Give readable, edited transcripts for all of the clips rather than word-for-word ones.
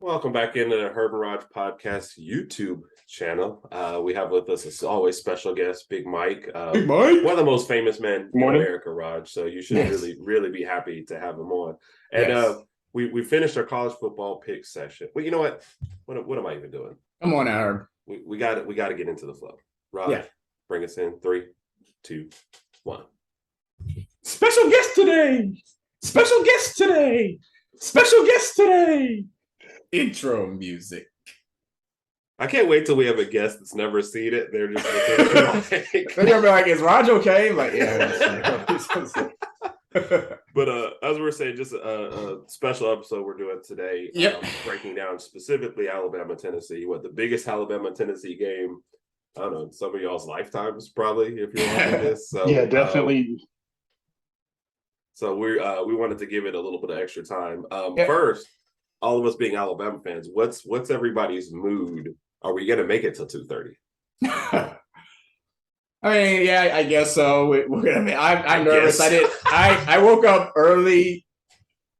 Welcome back into the Herb and Raj podcast YouTube channel. We have with us, as always, special guest Big Mike, Big Mike. one of the most famous men in Morning. America, Raj. So you should Yes. really be happy to have him on. And Yes. we finished our college football pick session. Well, you know what? What am I even doing? Come on, Herb. We got to get into the flow. Raj, Yeah. bring us in. 3, 2, 1. Special guest today. Special guest today. Special guest today. Intro music. I can't wait till we have a guest that's never seen it. They're just They're gonna be like, "Is Raj okay?" I'm like, yeah. But as we were saying, just a special episode we're doing today. Yep. Breaking down specifically Alabama, Tennessee. What the biggest Alabama, Tennessee game? I don't know, some of y'all's lifetimes probably, if you're watching this. So Yeah, definitely. So we wanted to give it a little bit of extra time. Yeah. First, all of us being Alabama fans, what's everybody's mood? Are we gonna make it till 2:30? I mean, yeah, I guess so. I'm nervous. I woke up early,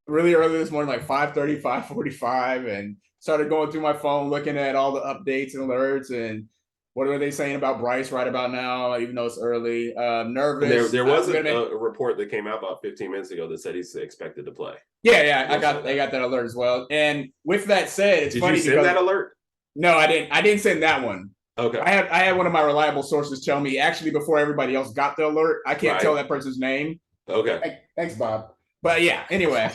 really early this morning, like 5:30, 5:45, and started going through my phone, looking at all the updates and alerts and what are they saying about Bryce right about now, even though it's early. Nervous. There was a report that came out about 15 minutes ago that said he's expected to play. Yeah, I got that alert as well. And with that said, it's funny. Did you send that alert? No, I didn't. I didn't send that one. Okay. I had one of my reliable sources tell me actually before everybody else got the alert. I can't tell that person's name. Okay. Thanks, Bob. But yeah, anyway.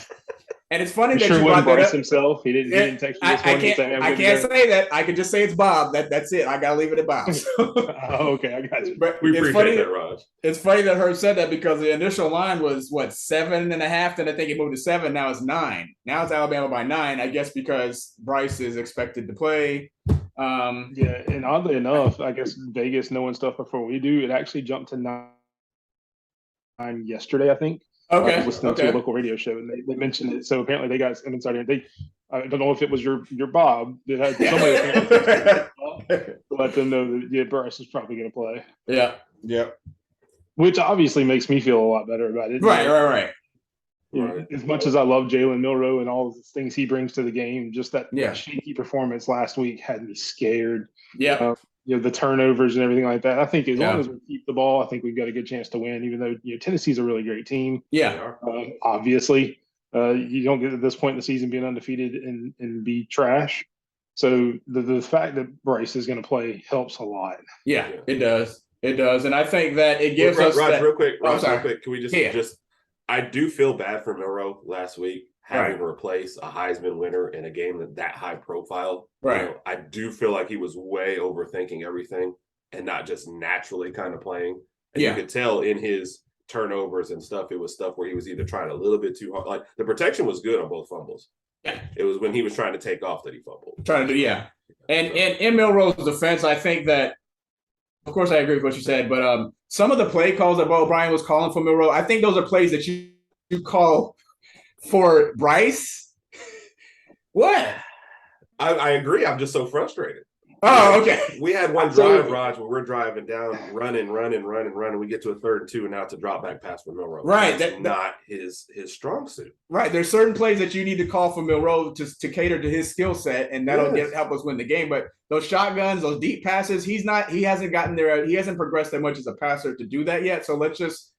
And it's funny that Sure you wasn't brought that Bryce up. himself. He didn't text you this morning saying, I can't say that. I can just say it's Bob. That's it. I gotta leave it at Bob. Oh, okay, I got you. But We it's appreciate funny that, Raj. It's funny that Herb said that because the initial line was 7.5, then I think it moved to 7. Now it's 9. Now it's Alabama by 9. I guess because Bryce is expected to play. Yeah, and oddly enough, I guess Vegas knowing stuff before we do, it actually jumped to 9 yesterday, I think. Okay. I was listening to a local radio show and they mentioned it. So apparently they got an insider. I don't know if it was your Bob that had somebody to let them know that Bryce is probably going to play. Yeah. Which obviously makes me feel a lot better about it. Right. You know, as much as I love Jalen Milroe and all the things he brings to the game, just that shaky performance last week had me scared. Yeah. The turnovers and everything like that. I think as long as we keep the ball, I think we've got a good chance to win, even though Tennessee's a really great team. Yeah. Obviously, you don't get to this point in the season being undefeated and be trash. So the fact that Bryce is going to play helps a lot. Yeah, it does. It does. And I think that it gives us Raj, that... real quick. Real quick. Can we just I do feel bad for Milroe last week having to replace a Heisman winner in a game that high profile. Right. I do feel like he was way overthinking everything and not just naturally kind of playing. And you could tell in his turnovers and stuff, it was stuff where he was either trying a little bit too hard. Like the protection was good on both fumbles. Yeah. It was when he was trying to take off that he fumbled. And in Milroe's defense, I think that, of course, I agree with what you said, but some of the play calls that Bo O'Brien was calling for Milroe, I think those are plays that you call for Bryce. What? I agree. I'm just so frustrated. Oh, okay. We had one drive, Raj, where we're driving down, running. We get to a 3rd and 2, and now it's a drop back pass for Milroe. Right. That's not his strong suit. Right. There's certain plays that you need to call for Milroe to cater to his skill set, and that'll help us win the game. But those shotguns, those deep passes, he hasn't gotten there. He hasn't progressed that much as a passer to do that yet. So let's just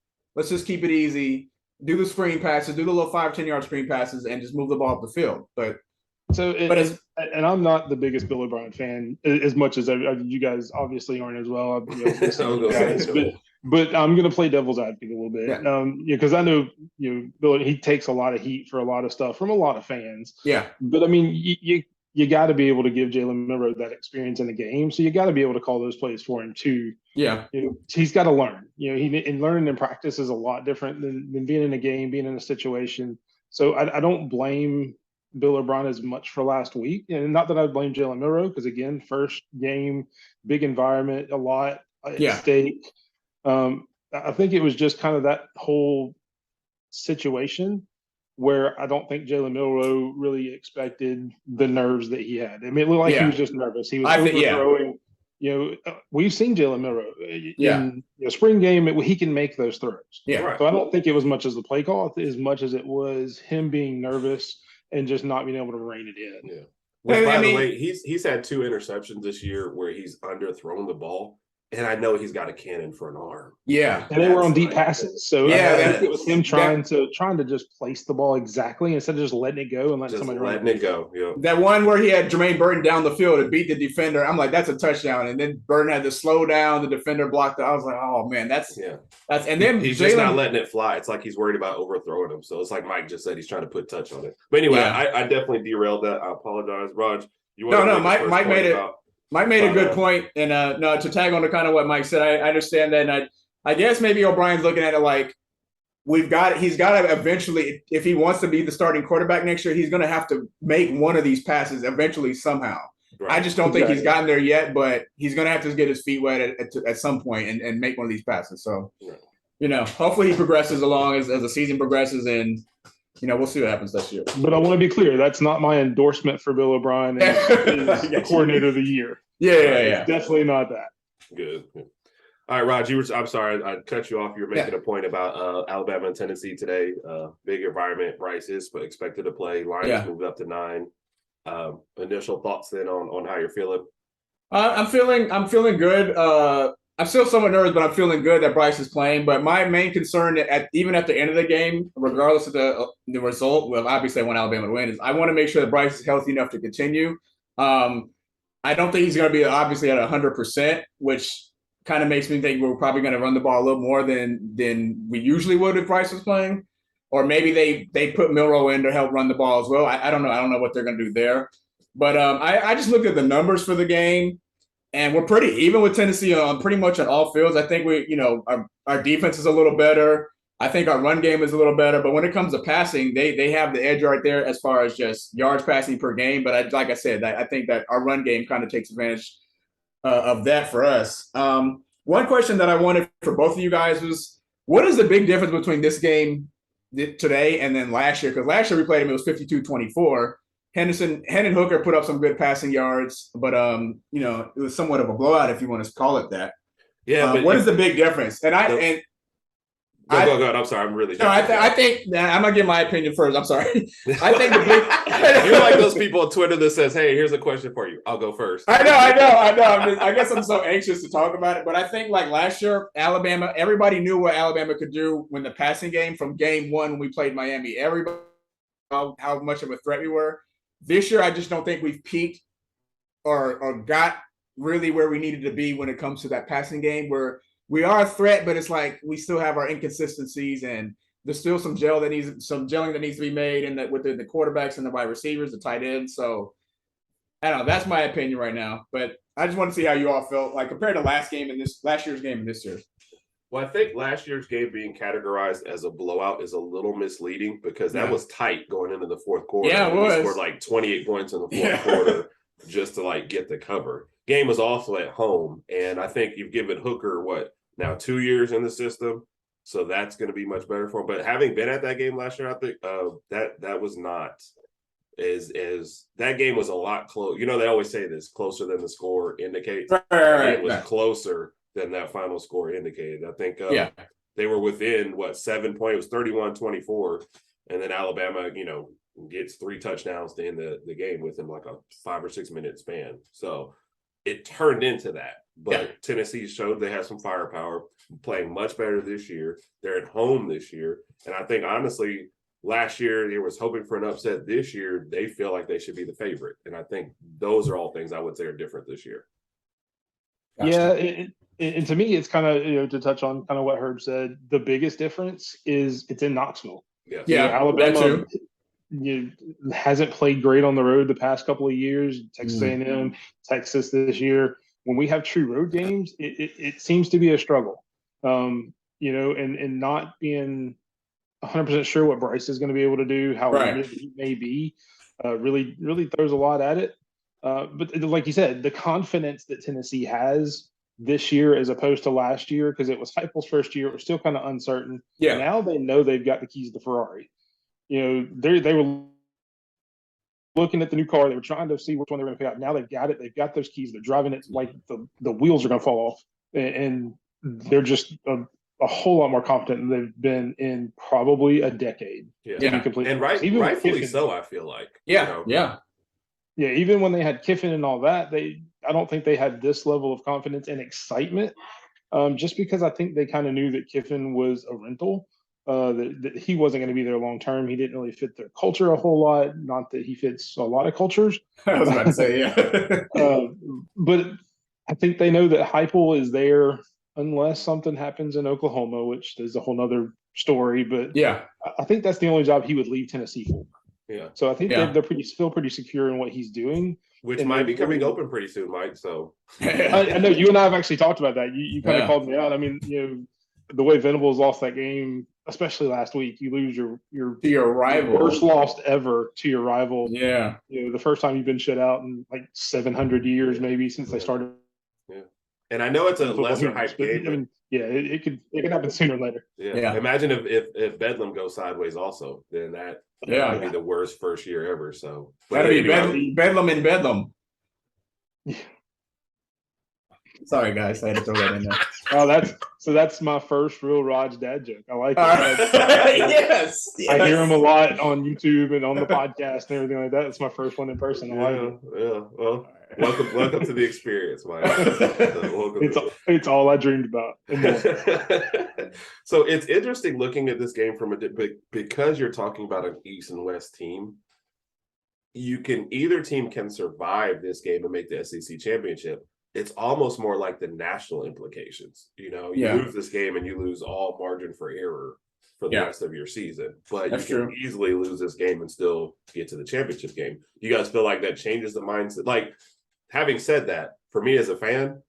keep it easy. Do the screen passes, do the little 5-10 yard screen passes, and just move the ball up the field. And I'm not the biggest Bill O'Brien fan as much as you guys obviously aren't as well. But I'm going to play devil's advocate a little bit, because I know Bill, he takes a lot of heat for a lot of stuff from a lot of fans. Yeah, but I mean, you got to be able to give Jalen Milroe that experience in the game, so you got to be able to call those plays for him too. Yeah, he's got to learn. Learning in practice is a lot different than being in a game, being in a situation. So I don't blame Bill O'Brien as much for last week, and not that I blame Jalen Milroe, because again, first game, big environment, a lot at stake. I think it was just kind of that whole situation where I don't think Jalen Milroe really expected the nerves that he had. I mean, it looked like he was just nervous. He was overthrowing. We've seen Jalen Milroe in spring game. He can make those throws. Yeah. Right. So I don't think it was much as the play call as much as it was him being nervous and just not being able to rein it in. Yeah. Which, by the way, he's had 2 interceptions this year where he's underthrown the ball. And I know he's got a cannon for an arm. Yeah, and they were on deep passes. So yeah, I think it was him trying to just place the ball exactly instead of just letting it go and letting somebody run it. Go. Yeah. That one where he had Jermaine Burton down the field to beat the defender. I'm like, that's a touchdown. And then Burton had to slow down. The defender blocked it. I was like, oh man, that's and then he's just not letting it fly. It's like he's worried about overthrowing him. So it's like Mike just said, he's trying to put touch on it. But anyway, I definitely derailed that. I apologize, Raj. Mike made it. Mike made a good point, and no, to tag on to kind of what Mike said, I understand that, and I guess maybe O'Brien's looking at it like he's got to eventually, if he wants to be the starting quarterback next year, he's going to have to make one of these passes eventually somehow. Right. I just don't think he's gotten there yet, but he's going to have to get his feet wet at some point and make one of these passes. So, hopefully he progresses along as the season progresses, and we'll see what happens this year. But I want to be clear, that's not my endorsement for Bill O'Brien as the coordinator of the year. Yeah. Definitely not that. Good. All right, Raj, I'm sorry, I cut you off. You were making a point about Alabama and Tennessee today. Big environment. Bryce is expected to play. Lions moved up to 9. Initial thoughts then on how you're feeling? I'm feeling good. I'm still somewhat nervous, but I'm feeling good that Bryce is playing. But my main concern, even at the end of the game, regardless of the result, well, obviously I want Alabama to win, is I want to make sure that Bryce is healthy enough to continue. I don't think he's going to be obviously at 100%, which kind of makes me think we're probably going to run the ball a little more than we usually would if Bryce was playing. Or maybe they put Milroe in to help run the ball as well. I don't know. I don't know what they're going to do there. But I just looked at the numbers for the game. And we're pretty even with Tennessee on pretty much on all fields. I think our defense is a little better. I think our run game is a little better. But when it comes to passing, they have the edge right there as far as just yards passing per game. But like I said, I think that our run game kind of takes advantage of that for us. One question that I wanted for both of you guys was, what is the big difference between this game today and then last year? Because last year we played them, it was 52-24. Hendon Hooker put up some good passing yards, but it was somewhat of a blowout if you want to call it that. Yeah, but what is the big difference? And go ahead. I'm sorry, I'm really. No, I think I'm gonna give my opinion first. I'm sorry. I think the big. You're like those people on Twitter that says, "Hey, here's a question for you." I'll go first. I know. I guess I'm so anxious to talk about it, but I think like last year, Alabama. Everybody knew what Alabama could do when the passing game from game 1 when we played Miami. Everybody knew how much of a threat we were. This year, I just don't think we've peaked or got really where we needed to be when it comes to that passing game, where we are a threat, but it's like we still have our inconsistencies, and there's still some gelling that needs to be made within the quarterbacks and the wide receivers, the tight ends. So I don't know. That's my opinion right now, but I just want to see how you all felt like compared to last year's game and this year's. Well, I think last year's game being categorized as a blowout is a little misleading because that was tight going into the fourth quarter. Yeah, it was. We scored like 28 points in the fourth quarter just to get the cover. Game was also at home, and I think you've given Hooker now 2 years in the system, so that's going to be much better for him. But having been at that game last year, I think that was not as that game was a lot close. They always say this: closer than the score indicates. Right. It was closer than that final score indicated. I think they were within 7 points. It was 31-24, and then Alabama, gets 3 touchdowns to end the game within like a 5 or 6 minute span. So it turned into that. But Tennessee showed they have some firepower, playing much better this year. They're at home this year, and I think honestly, last year they was hoping for an upset. This year they feel like they should be the favorite, and I think those are all things I would say are different this year. Gotcha. Yeah. And to me, it's kind of, to touch on kind of what Herb said, the biggest difference is it's in Knoxville. Yeah, Alabama hasn't played great on the road the past couple of years. Texas A&M, Texas this year. When we have true road games, it seems to be a struggle. And not being 100% sure what Bryce is going to be able to do, how limited he may be, really throws a lot at it. But like you said, the confidence that Tennessee has this year as opposed to last year, because it was Heupel's first year, it was still kind of uncertain. Yeah. Now they know they've got the keys to Ferrari. They were looking at the new car. They were trying to see which one they were going to pick out. Now they've got it. They've got those keys. They're driving it like the wheels are going to fall off. And they're just a whole lot more confident than they've been in probably a decade. Yeah. And rightfully so, I feel like. Yeah. even when they had Kiffin and all that, I don't think they had this level of confidence and excitement. Just because I think they kind of knew that Kiffin was a rental, that he wasn't going to be there long term. He didn't really fit their culture a whole lot. Not that he fits a lot of cultures. I was about to say, yeah. But I think they know that Heupel is there unless something happens in Oklahoma, which is a whole nother story. But yeah, I think that's the only job he would leave Tennessee for. Yeah. So I think they're still pretty secure in what he's doing. Which might be coming open pretty soon, Mike. So I know you and I have actually talked about that. You kind of called me out. I mean, the way Venables lost that game, especially last week, you lose your rival, first loss ever to your rival. Yeah, the first time you've been shut out in like 700 years, maybe since they started. Yeah, and I know it's a lesser hype game. I mean, it could happen sooner or later. Yeah. Imagine if Bedlam goes sideways, also, then that might be the worst first year ever. So that'd be Bedlam in Bedlam. Sorry, guys, I had to throw that in there. Oh, that's my first real Raj dad joke. I like it. Yes. I hear him a lot on YouTube and on the podcast and everything like that. It's my first one in person. I like it. Yeah. Well, welcome to the experience, Mike. It's all I dreamed about. So it's interesting looking at this game from because you're talking about an East and West team. Either team can survive this game and make the SEC championship. It's almost more like the national implications. You lose this game and you lose all margin for error for the rest of your season. But you can easily lose this game and still get to the championship game. You guys feel like that changes the mindset? Like, having said that, for me as a fan,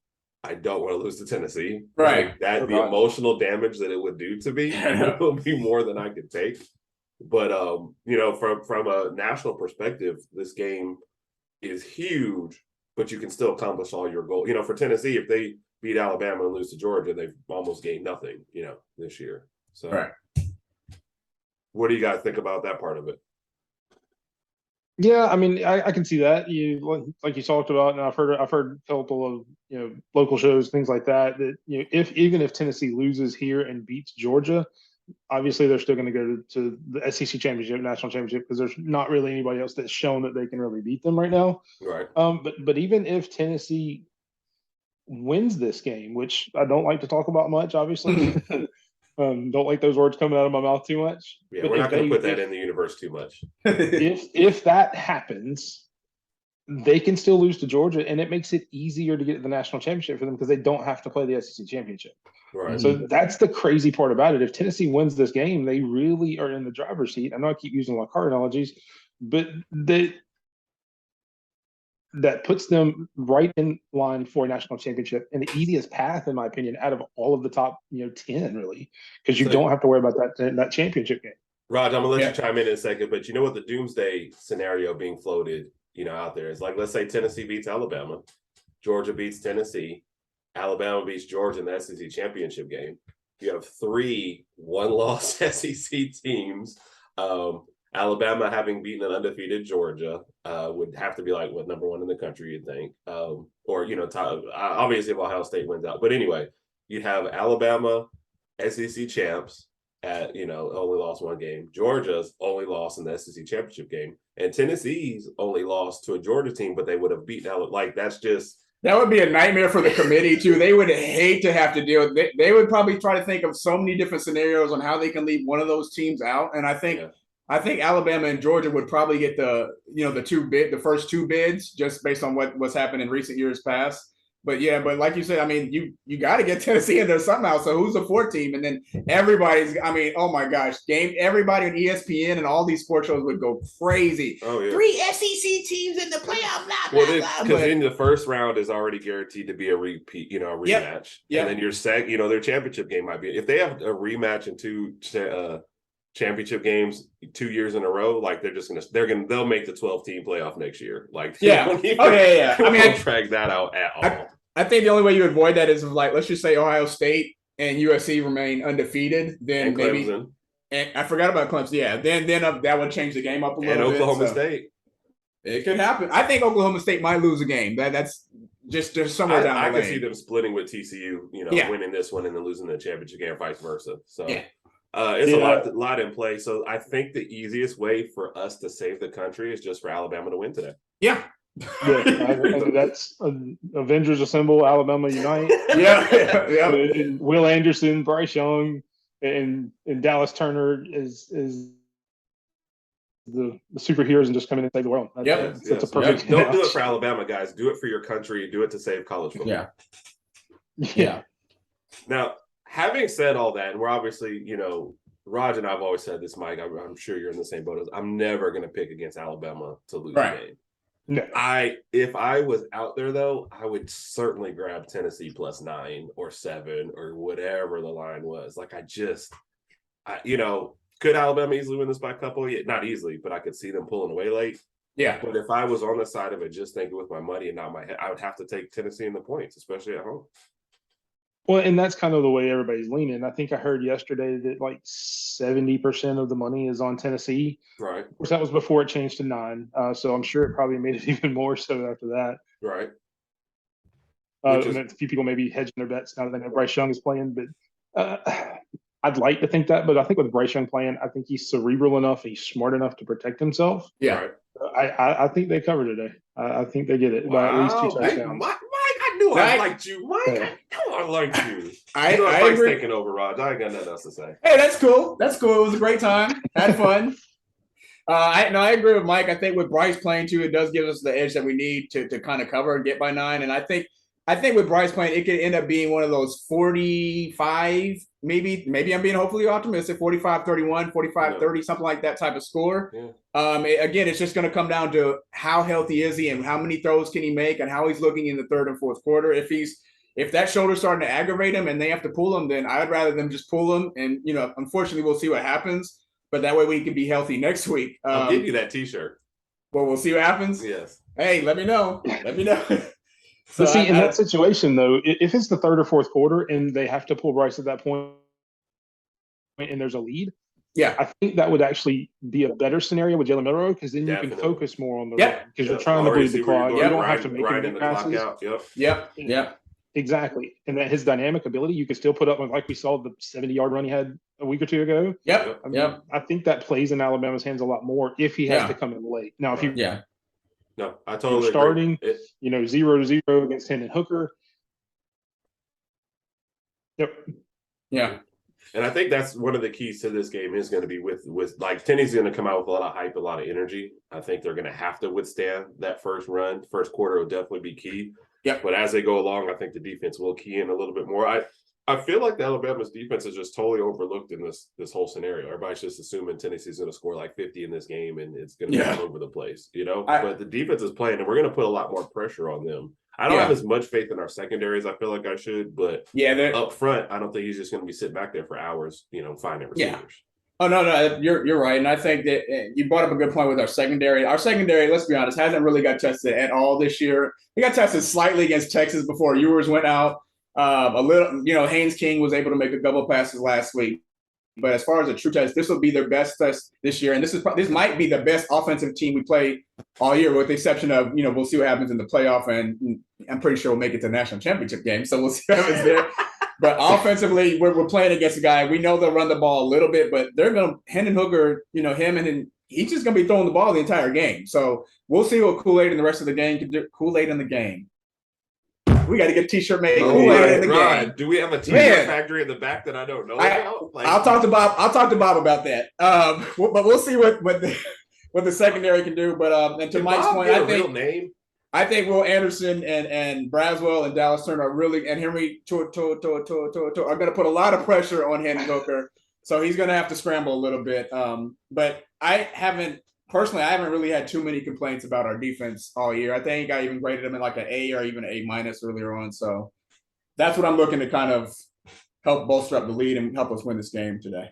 I don't want to lose to Tennessee. Right. The emotional damage that it would do to me will be more than I could take. But from a national perspective, this game is huge. But you can still accomplish all your goals. For Tennessee, if they beat Alabama and lose to Georgia, they've almost gained nothing, this year. So, what do you guys think about that part of it? Yeah, I mean, I can see that. Like you talked about, and I've heard a couple of local shows, things like that. That even if Tennessee loses here and beats Georgia, obviously they're still going to go to the SEC championship, national championship, because there's not really anybody else that's shown that they can really beat them right now. Right. But even if Tennessee wins this game, which I don't like to talk about much, obviously, don't like those words coming out of my mouth too much. Yeah, we're not going to put that in the universe too much. if that happens, they can still lose to Georgia, and it makes it easier to get to the national championship for them because they don't have to play the SEC championship. Right. So that's the crazy part about it. If Tennessee wins this game, they really are in the driver's seat. I know I keep using like car analogies, but that puts them right in line for a national championship and the easiest path, in my opinion, out of all of the top 10, really, because you don't have to worry about that championship game. Raj, I'm gonna let you chime in a second, but what the doomsday scenario being floated, out there is like, let's say Tennessee beats Alabama, Georgia beats Tennessee, Alabama beats Georgia in the SEC championship game. You have 3 one-loss SEC teams. Alabama, having beaten an undefeated Georgia, would have to be like number 1 in the country, you'd think. Or obviously if Ohio State wins out. But anyway, you'd have Alabama, SEC champs at only lost 1 game. Georgia's only lost in the SEC championship game, and Tennessee's only lost to a Georgia team, but they would have beaten Alabama. Like, that's just. That would be a nightmare for the committee, too. They would hate to have to deal with it. They would probably try to think of so many different scenarios on how they can leave one of those teams out. And I think Alabama and Georgia would probably get the first 2 bids just based on what's happened in recent years past. But like you said, I mean, you got to get Tennessee in there somehow. So who's the 4th team? And then everybody's, I mean, oh my gosh, everybody on ESPN and all these sports shows would go crazy. Oh yeah, 3 SEC teams in the playoff. Blah, blah, blah. Because in the first round is already guaranteed to be a repeat, a rematch. Yep. And then your their championship game might be, if they have a rematch in 2 championship games 2 years in a row, like they'll make the 12-team playoff next year. Like, yeah. I mean, drag that out at all. I think the only way you avoid that is like, let's just say Ohio State and USC remain undefeated, then and maybe. Clemson. And I forgot about Clemson. Yeah, then that would change the game up a little bit. And Oklahoma State. It could happen. I think Oklahoma State might lose a game. That's just somewhere down the lane. I can see them splitting with TCU. Winning this one and then losing the championship game, or vice versa. So. Yeah. It's a lot in play. So I think the easiest way for us to save the country is just for Alabama to win today. Yeah. That's Avengers Assemble, Alabama Unite. Yeah. And Will Anderson, Bryce Young, and Dallas Turner is the superheroes and just come in and save the world. That's a perfect. Don't do it for Alabama, guys. Do it for your country. Do it to save college football. Yeah. Now, having said all that, and we're obviously, Raj and I've always said this, Mike. I'm sure you're in the same boat as I'm never going to pick against Alabama to lose a game. No. If I was out there though, I would certainly grab Tennessee +9 or 7 or whatever the line was. Like could Alabama easily win this by a couple? Yeah, not easily, but I could see them pulling away late. Yeah. But if I was on the side of it, just thinking with my money and not my head, I would have to take Tennessee in the points, especially at home. Well, and that's kind of the way everybody's leaning. I think I heard yesterday that like 70% of the money is on Tennessee. Right. Of course, that was before it changed to 9. So I'm sure it probably made it even more so after that. Right. A few people maybe hedging their bets now that they know Bryce Young is playing, but I'd like to think that. But I think with Bryce Young playing, I think he's cerebral enough, he's smart enough to protect himself. Yeah. I think they cover today. I think they get it by at least 2 touchdowns. Mike, I knew I liked you. Mike, I knew I liked you. I agree. Taking over, Rod. I ain't got nothing else to say. Hey, that's cool. It was a great time. Had fun. I agree with Mike. I think with Bryce playing too, it does give us the edge that we need to kind of cover and get by 9. And I think with Bryce playing, it could end up being one of those 45, maybe I'm being hopefully optimistic, 45-31, 45-30, something like that type of score. Yeah. Again, it's just going to come down to how healthy is he and how many throws can he make and how he's looking in the third and fourth quarter. If that shoulder's starting to aggravate him and they have to pull him, then I'd rather them just pull him. And, unfortunately, we'll see what happens. But that way we can be healthy next week. I'll give you that T-shirt. Well, we'll see what happens. Yes. Hey, let me know. So see, in that situation, though, if it's the third or fourth quarter and they have to pull Bryce at that point and there's a lead, I think that would actually be a better scenario with Jalen Milroe because then you can focus more on the run because you're trying to bleed the clock. You don't have to make any passes. Yep. Exactly. And that his dynamic ability, you could still put up like we saw the 70-yard run he had a week or two ago. Yep. I think that plays in Alabama's hands a lot more if he has to come in late. Now, if No, I totally starting, agree. 0-0 against Hendon Hooker. Yep. Yeah. And I think that's one of the keys to this game is going to be with like Tennessee going to come out with a lot of hype, a lot of energy. I think they're going to have to withstand that first run. First quarter will definitely be key. Yeah. But as they go along, I think the defense will key in a little bit more. I feel like the Alabama's defense is just totally overlooked in this whole scenario. Everybody's just assuming Tennessee's going to score like 50 in this game and it's going to be all over the place, But the defense is playing, and we're going to put a lot more pressure on them. I don't have as much faith in our secondaries. I feel like I should, but up front, I don't think he's just going to be sitting back there for hours, finding receivers. Yeah. Oh no, you're right, and I think that you brought up a good point with our secondary. Our secondary, let's be honest, hasn't really got tested at all this year. We got tested slightly against Texas before Ewers went out. A little, Haynes King was able to make a couple passes last week. But as far as a true test, this will be their best test this year, and this might be the best offensive team we play all year, with the exception of we'll see what happens in the playoff, and I'm pretty sure we'll make it to the national championship game, so we'll see what happens there. But offensively, we're playing against a guy. We know they'll run the ball a little bit, but they're going to Hendon Hooker, him and he's just going to be throwing the ball the entire game. So we'll see what Kool-Aid in the rest of the game can do. Kool-Aid in the game. We got to get a T-shirt made. Kool-Aid in the game. Do we have a T-shirt factory in the back that I don't know about? I'll talk to Bob. I'll talk to Bob about that. But we'll see what the secondary can do. But and to Mike's point, I think Will Anderson and Braswell and Dallas Turner are really, and Henry are going to put a lot of pressure on Hendon Hooker. So he's going to have to scramble a little bit. But I haven't really had too many complaints about our defense all year. I think I even graded them in like an A or even an A- earlier on. So that's what I'm looking to kind of help bolster up the lead and help us win this game today.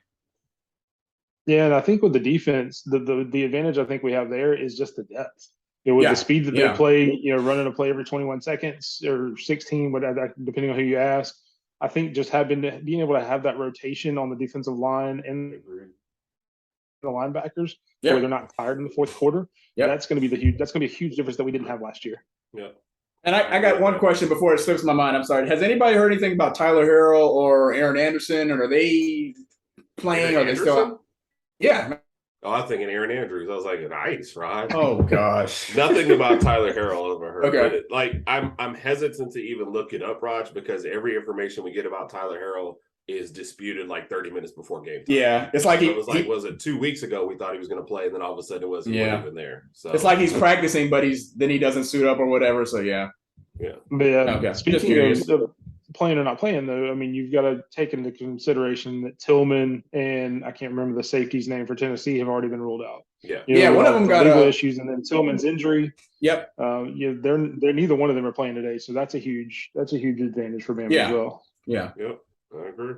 Yeah, and I think with the defense, the advantage I think we have there is just the depth. With the speed that they play, running a play every 21 seconds or 16, whatever, depending on who you ask. I think just being able to have that rotation on the defensive line and the linebackers where they're not tired in the fourth quarter. That's going to be a huge difference that we didn't have last year. Yeah. And I got one question before it slips my mind. I'm sorry. Has anybody heard anything about Tyler Harrell or Aaron Anderson? Or are they playing? Or are they still? Yeah. Oh, I was thinking Aaron Andrews. I was like, nice, Rod. Oh gosh. Nothing about Tyler Harrell ever heard. Okay. But I'm hesitant to even look it up, Raj, because every information we get about Tyler Harrell is disputed like 30 minutes before game time. Yeah, it's like So it was like, was it 2 weeks ago we thought he was going to play, and then all of a sudden it wasn't even there. So it's like he's practicing, but then he doesn't suit up or whatever. So yeah. But yeah, Okay. speaking of playing or not playing, though, I mean, you've got to take into consideration that Tillman and I can't remember the safety's name for Tennessee have already been ruled out. Yeah, You know, one of them got legal issues, and then Tillman's injury. Yep. They're neither one of them are playing today, so that's a huge advantage for Bama as well. Yeah. Yep, I agree.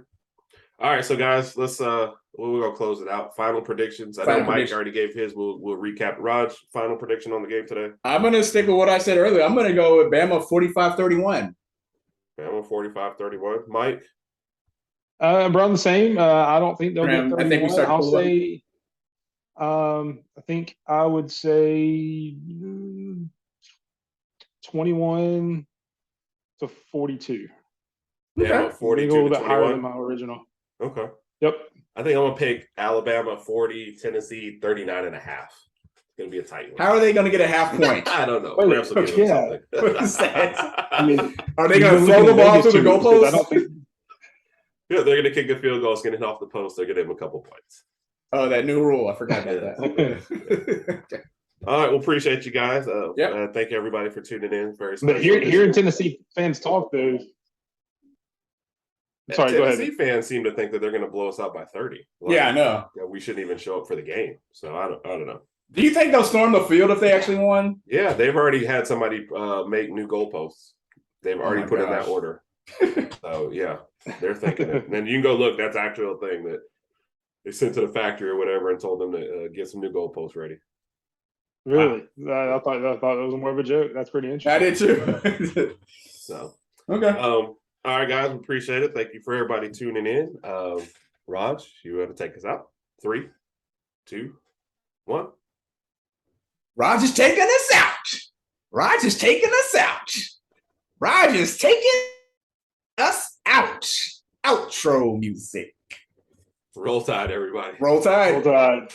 All right, so guys, let's we're gonna close it out. Final predictions. I know Mike already gave his. We'll recap. Raj, final prediction on the game today. I'm gonna stick with what I said earlier. I'm gonna go with Bama 45-31. Bama 45-31. Mike. Around the same. I don't think they'll get 31. I think we start. I'll say. I think I would say 21-42. Yeah, 42 a little bit 21. higher than my original. Okay. Yep. I think I'm gonna pick Alabama 40, Tennessee 39.5. It's gonna be a tight one. How are they gonna get a half point? I don't know. Wait, Perhaps we'll give them something. What is that? I mean, Are they gonna throw the ball through the goalpost? I don't think. Yeah, they're gonna kick a field goal, it's gonna hit off the post. They're gonna give them a couple points. Oh, that new rule. I forgot about that. Okay. All right, we'll appreciate you guys. Yep. Thank everybody for tuning in. Very special. But hearing Tennessee fans talk, though. Sorry, go ahead. Tennessee fans seem to think that they're going to blow us out by 30. Yeah, I know. We shouldn't even show up for the game. So I don't know. Do you think they'll storm the field if they actually won? Yeah, they've already had somebody make new goalposts. They've already put in that order. So yeah, they're thinking it. And then you can go look. That's actually a thing that they sent to the factory or whatever and told them to get some new goalposts ready. Really? Wow. I thought it was more of a joke. That's pretty interesting. I did too. So okay. All right, guys, we appreciate it. Thank you for everybody tuning in. Raj, you want to take us out? 3, 2, 1. Raj is taking us out. Raj is taking us out. Raj is taking us out. Outro music. Roll Tide, everybody. Roll Tide. Roll Tide.